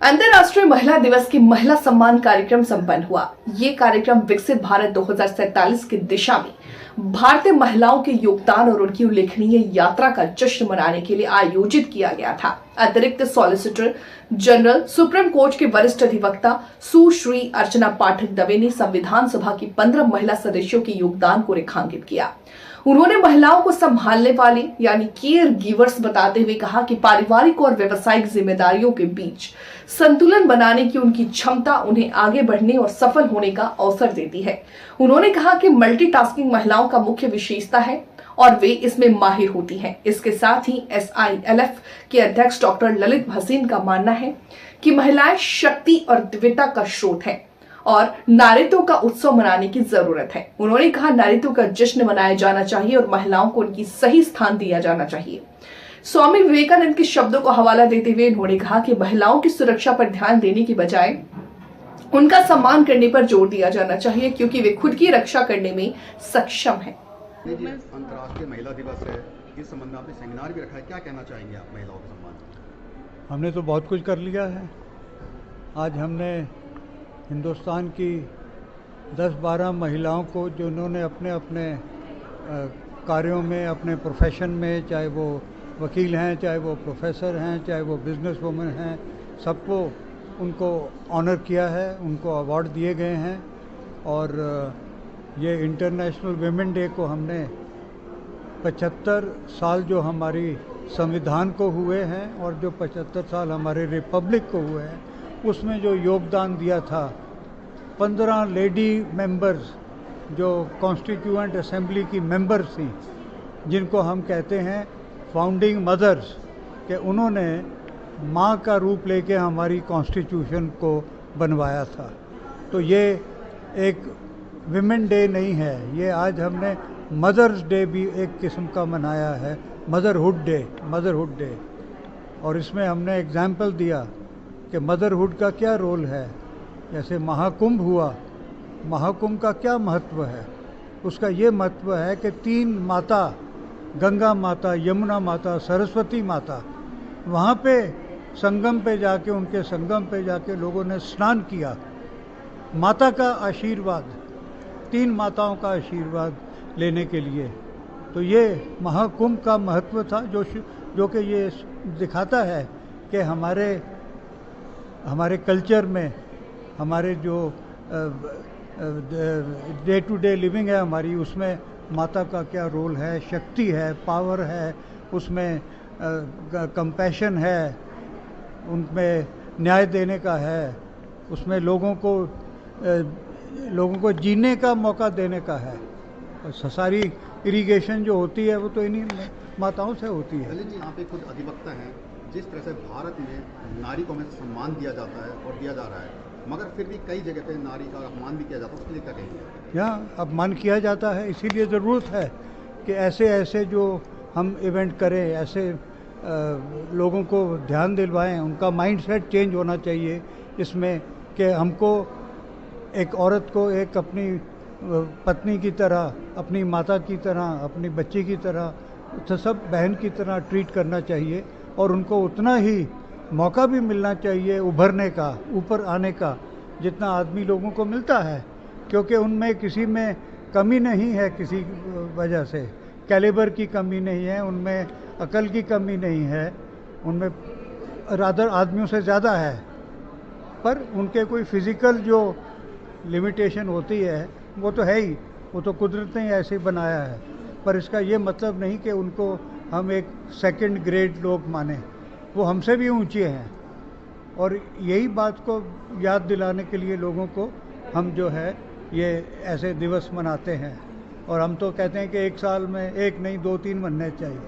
अंतर्राष्ट्रीय महिला दिवस की महिला सम्मान कार्यक्रम संपन्न हुआ। ये कार्यक्रम विकसित भारत 2047 की दिशा में भारतीय महिलाओं के योगदान और उनकी उल्लेखनीय यात्रा का जश्न मनाने के लिए आयोजित किया गया था। अतिरिक्त सॉलिसिटर जनरल, सुप्रीम कोर्ट के वरिष्ठ अधिवक्ता सुश्री अर्चना पाठक दवे ने संविधान सभा की 15 महिला सदस्यों के योगदान को रेखांकित किया। उन्होंने महिलाओं को संभालने वाले यानी केयर गिवर्स बताते हुए कहा कि पारिवारिक और व्यवसायिक जिम्मेदारियों के बीच संतुलन बनाने की उनकी क्षमता उन्हें आगे बढ़ने और सफल होने का अवसर देती है। उन्होंने कहा कि मल्टीटास्किंग महिलाओं का मुख्य विशेषता है और वे इसमें माहिर होती हैं। इसके साथ ही SILF के अध्यक्ष डॉक्टर ललित भसीन का मानना है कि महिलाएं शक्ति और दिव्यता का स्रोत है और नारीत्व का उत्सव मनाने की जरूरत है। उन्होंने कहा, नारीत्व का जश्न मनाया जाना चाहिए और महिलाओं को उनकी सही स्थान दिया जाना चाहिए। स्वामी विवेकानंद के शब्दों को हवाला देते हुए उन्होंने कहा कि महिलाओं की सुरक्षा पर ध्यान देने की बजाय उनका सम्मान करने पर जोर दिया जाना चाहिए, क्योंकि वे खुद की रक्षा करने में सक्षम है। अंतर्राष्ट्रीय महिला दिवस है, इस संबंध में आपने सेमिनार भी रखा है, क्या कहना चाहेंगे आप महिलाओं के सम्मान में? हमने तो बहुत कुछ कर लिया है। आज हमने हिंदुस्तान की 10-12 महिलाओं को, जो उन्होंने अपने अपने कार्यों में, अपने प्रोफेशन में, चाहे वो वकील हैं, चाहे वो प्रोफेसर हैं, चाहे वो बिजनेस वुमेन हैं, सबको उनको ऑनर किया है, उनको अवार्ड दिए गए हैं। और ये इंटरनेशनल वुमेन डे को हमने 75 साल जो हमारी संविधान को हुए हैं और जो 75 साल हमारे रिपब्लिक को हुए हैं, उसमें जो योगदान दिया था, 15 लेडी मेंबर्स जो कॉन्स्टिट्यूएंट असेंबली की मेंबर्स थी, जिनको हम कहते हैं फाउंडिंग मदर्स, कि उन्होंने माँ का रूप लेके हमारी कॉन्स्टिट्यूशन को बनवाया था। तो ये एक विमेन डे नहीं है, ये आज हमने मदर्स डे भी एक किस्म का मनाया है, मदरहुड डे। और इसमें हमने एग्जाम्पल दिया कि मदरहुड का क्या रोल है। जैसे महाकुंभ हुआ, महाकुंभ का क्या महत्व है? उसका ये महत्व है कि 3 माता, गंगा माता, यमुना माता, सरस्वती माता, वहाँ पे संगम पे जाके, उनके संगम पे जाके लोगों ने स्नान किया। माता का आशीर्वाद, 3 माताओं का आशीर्वाद लेने के लिए। तो ये महाकुंभ का महत्व था, जो कि ये दिखाता है कि हमारे कल्चर में, हमारे जो डे टू डे लिविंग है हमारी, उसमें माता का क्या रोल है, शक्ति है, पावर है, उसमें कंपैशन है, उनमें न्याय देने का है, उसमें लोगों को जीने का मौका देने का है। और सारी इरिगेशन जो होती है वो तो इन्हीं माताओं से होती है। ललित जी, यहाँ पे खुद अधिवक्ता हैं, जिस तरह से भारत में नारी को हमेशा सम्मान दिया जाता है और दिया जा रहा है, मगर फिर भी कई जगह पे नारी का अपमान भी किया जाता है, उसके लिए क्या कहेंगे? यहाँ अपमान किया जाता है, इसीलिए ज़रूरत है कि ऐसे जो हम इवेंट करें, ऐसे लोगों को ध्यान दिलवाएं, उनका माइंडसेट चेंज होना चाहिए इसमें, कि हमको एक औरत को एक अपनी पत्नी की तरह, अपनी माता की तरह, अपनी बच्ची की तरह, तो सब बहन की तरह ट्रीट करना चाहिए और उनको उतना ही मौका भी मिलना चाहिए उभरने का, ऊपर आने का, जितना आदमी लोगों को मिलता है। क्योंकि उनमें किसी में कमी नहीं है, किसी वजह से कैलिबर की कमी नहीं है, उनमें अकल की कमी नहीं है, उनमें रादर आदमियों से ज़्यादा है। पर उनके कोई फिज़िकल जो लिमिटेशन होती है वो तो है ही, वो तो कुदरत ने ऐसे ही बनाया है। पर इसका ये मतलब नहीं कि उनको हम एक सेकंड ग्रेड लोग माने, वो हमसे भी ऊंचे हैं। और यही बात को याद दिलाने के लिए लोगों को हम जो है ये ऐसे दिवस मनाते हैं। और हम तो कहते हैं कि एक साल में एक नहीं 2-3 बनने चाहिए।